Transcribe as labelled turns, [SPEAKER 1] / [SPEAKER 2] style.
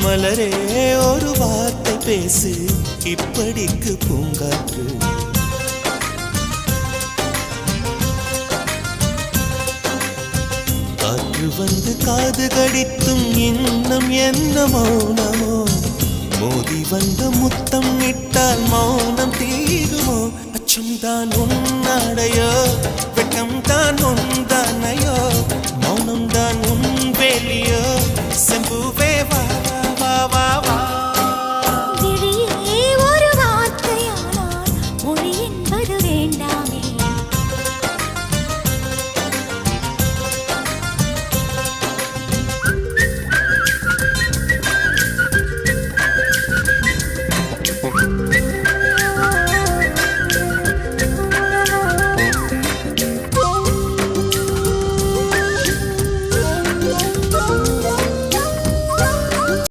[SPEAKER 1] மலரே ஒரு வார்த்தை பேசு இப்படிக்கு பூங்காற்று காற்று வந்து காது கடித்தும் இன்னும் என்ன மௌனமோ மோதி வந்து முத்தம் இட்டால் மௌனம் தீருமோ அச்சம் தான் உன்னாடையோ வெட்கம் தான் உந்தானையோ மௌனம் தான் உன் வேலியோ செம்புவே வா